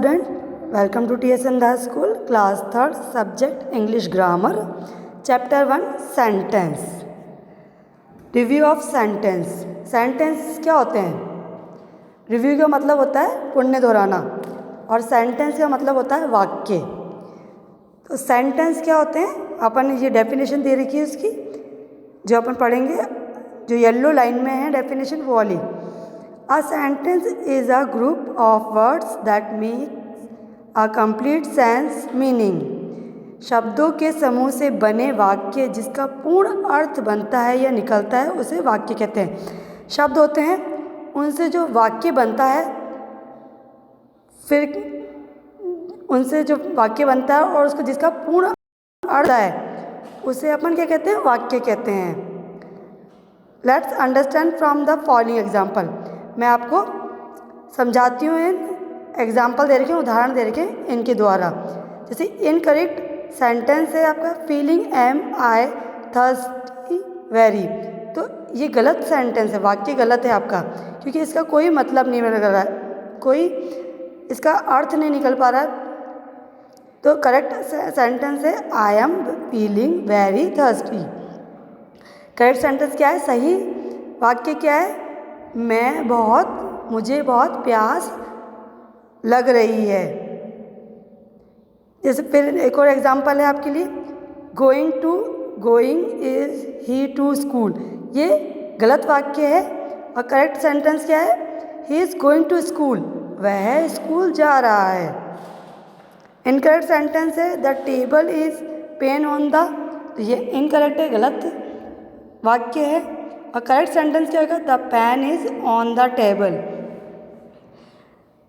Student, welcome to TSN Das School, class 3rd, subject English Grammar, chapter 1, sentence. Review of sentence. Sentence क्या होते हैं? Review का मतलब होता है पुण्य दोहराना और सेंटेंस का मतलब होता है वाक्य। तो सेंटेंस क्या होते हैं, अपन ये डेफिनेशन दे रखी है उसकी, जो अपन पढ़ेंगे, जो येलो लाइन में है डेफिनेशन वो वाली। A sentence is a group of words that make a complete sense meaning. शब्दों के समूह से बने वाक्य जिसका पूर्ण अर्थ बनता है या निकलता है उसे वाक्य कहते हैं। शब्द होते हैं, उनसे जो वाक्य बनता है, फिर उनसे जो वाक्य बनता है और उसको जिसका पूर्ण अर्थ है उसे अपन क्या कहते हैं, वाक्य कहते हैं। Let's understand from the following example. मैं आपको समझाती हूँ, इन एग्जाम्पल दे रखे हैं, उदाहरण दे रखे हैं इनके द्वारा। जैसे इनकरेक्ट सेंटेंस है आपका, फीलिंग एम आई थर्स्टी वेरी। तो ये गलत सेंटेंस है, वाक्य गलत है आपका, क्योंकि इसका कोई मतलब नहीं मिल रहा है, कोई इसका अर्थ नहीं निकल पा रहा है। तो करेक्ट सेंटेंस है I am feeling very thirsty. Correct sentence क्या है, सही वाक्य क्या है, मुझे बहुत प्यास लग रही है। जैसे फिर एक और एग्जांपल है आपके लिए, going is he to school. ये गलत वाक्य है और करेक्ट सेंटेंस क्या है, he is going to school, वह स्कूल जा रहा है। इनकरेक्ट सेंटेंस है the table is pen on the, तो ये इनकरेक्ट है, गलत वाक्य है। और करेक्ट सेंटेंस क्या होगा, the pen is on the table.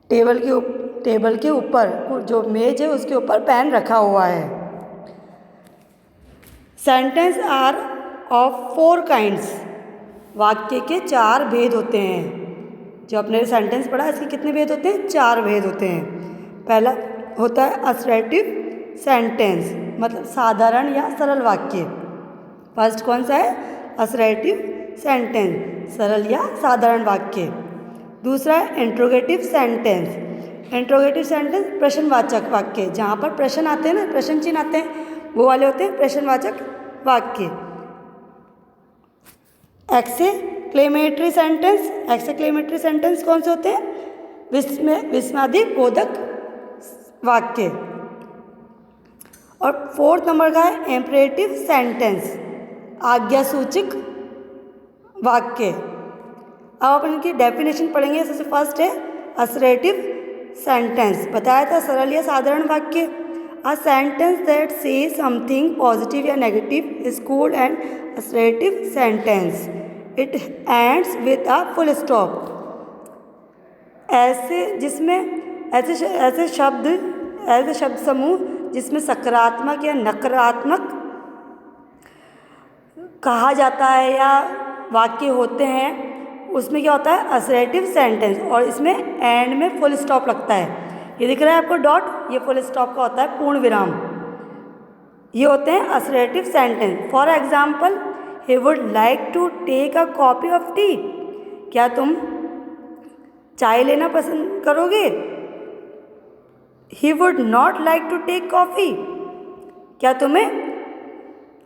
Table के ऊपर, जो मेज है उसके ऊपर पेन रखा हुआ है। Sentence are of 4 kinds. वाक्य के 4 भेद होते हैं। जो आपने सेंटेंस पढ़ा इसके कितने भेद होते हैं, 4 भेद होते हैं। पहला होता है असर्टिव सेंटेंस, मतलब साधारण या सरल वाक्य। फर्स्ट कौन सा है, असर्टिव सेंटेंस, सरल या साधारण वाक्य। दूसरा है इंट्रोगेटिव सेंटेंस। इंट्रोगेटिव सेंटेंस प्रश्नवाचक वाक्य, जहाँ पर प्रश्न आते हैं ना, प्रश्न चिन्ह आते हैं, वो वाले होते हैं प्रश्नवाचक वाक्य। Exclamatory sentence. एक्सक्लेमेटरी सेंटेंस कौन से होते हैं, विस्मयादिबोधक वाक्य। और 4th नंबर का है इम्परेटिव सेंटेंस, आज्ञासूचक वाक्य। अब अपन इनकी डेफिनेशन पढ़ेंगे। सबसे फर्स्ट है असर्टिव सेंटेंस, बताया था सरल या साधारण वाक्य। A sentence that say something positive या negative is called an assertive sentence. It ends with a full stop. ऐसे शब्द समूह जिसमें सकारात्मक या नकारात्मक कहा जाता है या वाक्य होते हैं, उसमें क्या होता है, असर्टिव सेंटेंस, और इसमें एंड में फुल स्टॉप लगता है। ये दिख रहा है आपको डॉट, ये फुल स्टॉप का होता है पूर्ण विराम। ये होते हैं assertive sentence. For example, he would like to take a copy of tea. क्या तुम चाय लेना पसंद करोगे। He would not like to take coffee. क्या तुम्हें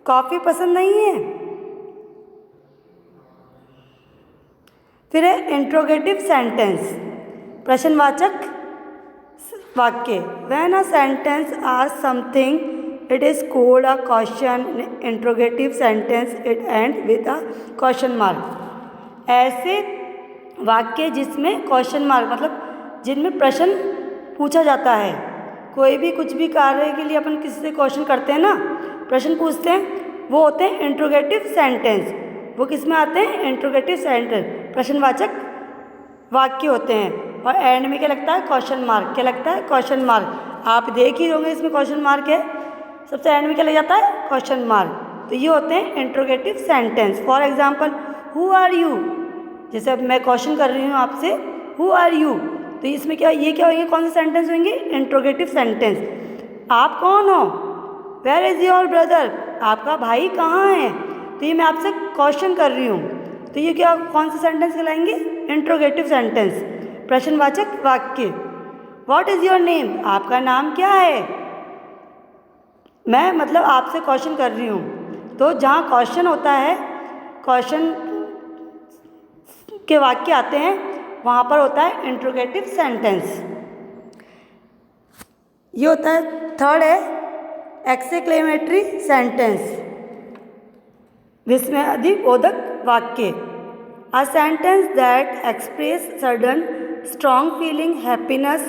कॉफ़ी पसंद नहीं है। फिर है इंट्रोगेटिव सेंटेंस, प्रश्नवाचक वाक्य। When a sentence asks something it is called a question. Interrogative sentence it and with a question mark. ऐसे वाक्य जिसमें क्वेश्चन मार्क, मतलब जिनमें प्रश्न पूछा जाता है। कोई भी कुछ भी कार्य के लिए अपन किसी से क्वेश्चन करते हैं ना, प्रश्न पूछते हैं, वो होते हैं इंट्रोगेटिव सेंटेंस। वो किस में आते हैं, इंट्रोगेटिव सेंटेंस, प्रश्नवाचक वाक्य होते हैं। और एंड में क्या लगता है, क्वेश्चन मार्क। क्या लगता है, क्वेश्चन मार्क। आप देख ही होंगे इसमें क्वेश्चन मार्क है, सबसे एंड में क्या लग जाता है, क्वेश्चन मार्क। तो ये होते हैं interrogative sentence. For example, who are you. जैसे अब मैं क्वेश्चन कर रही हूँ आपसे, हु आर यू, तो इसमें क्या, ये क्या होंगे, कौन से सेंटेंस होंगे, इंट्रोगेटिव सेंटेंस। आप कौन हो, वेयर इज़ योर ब्रदर, आपका भाई कहाँ है। तो ये मैं आपसे क्वेश्चन कर रही हूँ, तो ये क्या, कौन से सेंटेंस कहलाएंगे, इंट्रोगेटिव सेंटेंस, प्रश्नवाचक वाक्य। व्हाट इज़ योर नेम, आपका नाम क्या है। मैं मतलब आपसे क्वेश्चन कर रही हूँ, तो जहाँ क्वेश्चन होता है, क्वेश्चन के वाक्य आते हैं, वहाँ पर होता है इंट्रोगेटिव सेंटेंस। ये होता है, थर्ड है एक्सक्लेमेटरी सेंटेंस, विस्मयादिबोधक वाक्य। A sentence that express sudden strong feeling, happiness,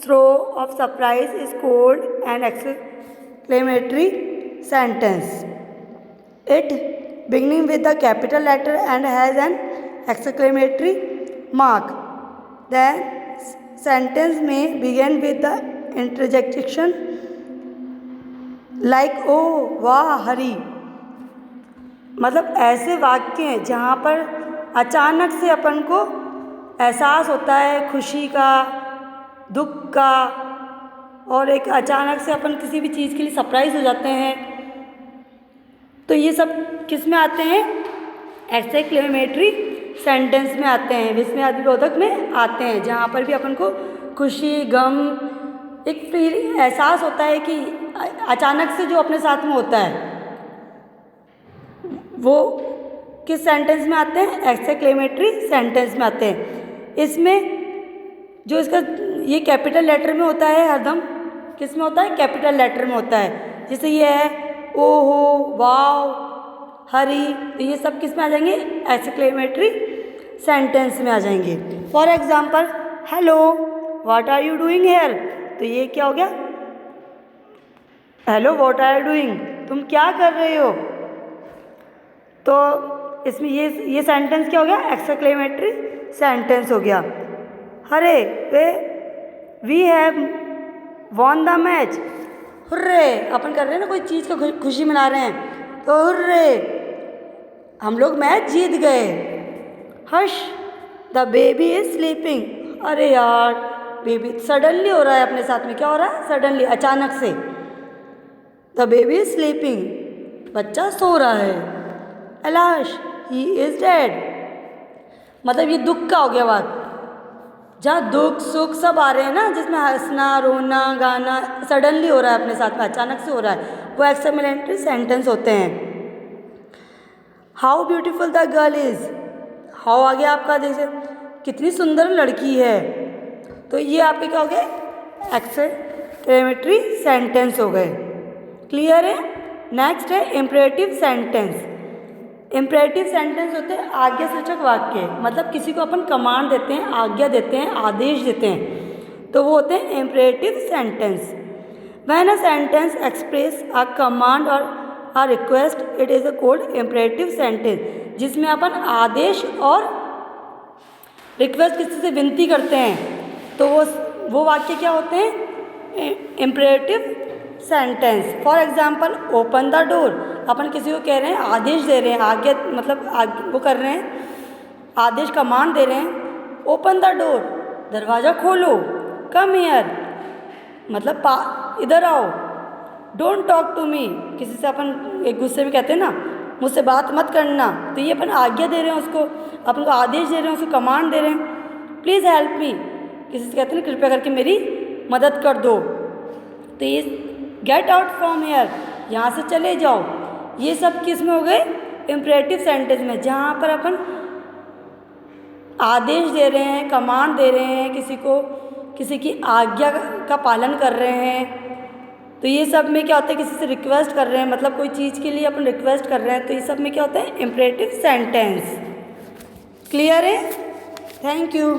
throw of surprise is called an exclamatory sentence. It beginning with the capital letter and has an exclamatory mark. The sentence may begin with the interjection like oh वाह हरी। मतलब ऐसे वाक्य हैं जहाँ पर अचानक से अपन को एहसास होता है खुशी का, दुख का, और एक अचानक से अपन किसी भी चीज़ के लिए सरप्राइज हो जाते हैं। तो ये सब किस में आते हैं, एक्सक्लेमेटरी सेंटेंस में आते हैं, विस्मयादिबोधक में आते हैं, जहाँ पर भी अपन को खुशी, गम, एक फील, एहसास होता है कि अचानक से जो अपने साथ में होता है, वो किस सेंटेंस में आते हैं, एक्सक्लेमेटरी सेंटेंस में आते हैं। इसमें जो इसका ये कैपिटल लेटर में होता है, हरदम किस में होता है, कैपिटल लेटर में होता है। जैसे ये है ओहो, वाव, हरी, तो ये सब किस में आ जाएंगे, एक्सक्लेमेटरी सेंटेंस में आ जाएंगे। For example, hello what are you doing here, तो ये क्या हो गया, hello what are you doing, तुम क्या कर रहे हो। तो इसमें ये सेंटेंस क्या हो गया, एक्सक्लेमेटरी सेंटेंस हो गया। अरे we have won the match, hurray, अपन कर रहे हैं ना कोई चीज़ का खुशी मना रहे हैं, तो हुर्रे, हम लोग मैच जीत गए। Hush the baby is sleeping, अरे यार बेबी, सडनली हो रहा है अपने साथ में, क्या हो रहा है, सडनली, अचानक से। द बेबी इज स्लीपिंग, बच्चा सो रहा है। अलाश ही इज डेड, मतलब ये दुख का हो गया बात, जहाँ दुख सुख सब आ रहे हैं ना, जिसमें हंसना, रोना, गाना सडनली हो रहा है अपने साथ में, अचानक से हो रहा है, वो एक्सक्लेमेटरी सेंटेंस होते हैं। How beautiful the girl is, how आ गया आपका, जैसे कितनी सुंदर लड़की है, तो ये आपके क्या हो गए, एक्सक्लेमेटरी सेंटेंस हो गए। क्लियर है। नेक्स्ट है इम्परेटिव सेंटेंस। इम्परेटिव सेंटेंस होते हैं आज्ञासूचक वाक्य, मतलब किसी को अपन कमांड देते हैं, आज्ञा देते हैं, आदेश देते हैं, तो वो होते हैं imperative sentence. When a sentence express a command और a request, it is a called imperative sentence, जिसमें अपन आदेश और रिक्वेस्ट किसी से विनती करते हैं, तो वो वाक्य क्या होते हैं, imperative sentence. For example, open the door, अपन किसी को कह रहे हैं, आदेश दे रहे हैं, आज्ञा मतलब वो कर रहे हैं, आदेश कमांड दे रहे हैं, ओपन द डोर, दरवाज़ा खोलो, कम हियर, मतलब इधर आओ, डोंट टॉक टू मी, किसी से अपन एक गुस्से में कहते हैं ना, मुझसे बात मत करना, तो ये अपन आज्ञा दे रहे हैं उसको, अपन को आदेश दे रहे हैं, उसको कमांड दे रहे हैं। प्लीज़ हेल्प मी, किसी से कहते हैं कृपया करके मेरी मदद कर दो, तो ये गेट आउट फ्रॉम हियर, यहाँ से चले जाओ, ये सब किस में हो गए, इम्परेटिव सेंटेंस में, जहाँ पर अपन आदेश दे रहे हैं, कमांड दे रहे हैं, किसी को किसी की आज्ञा का पालन कर रहे हैं। तो ये सब में क्या होता है, किसी से रिक्वेस्ट कर रहे हैं, मतलब कोई चीज़ के लिए अपन रिक्वेस्ट कर रहे हैं, तो ये सब में क्या होता है, इम्परेटिव सेंटेंस। क्लियर है। Thank you.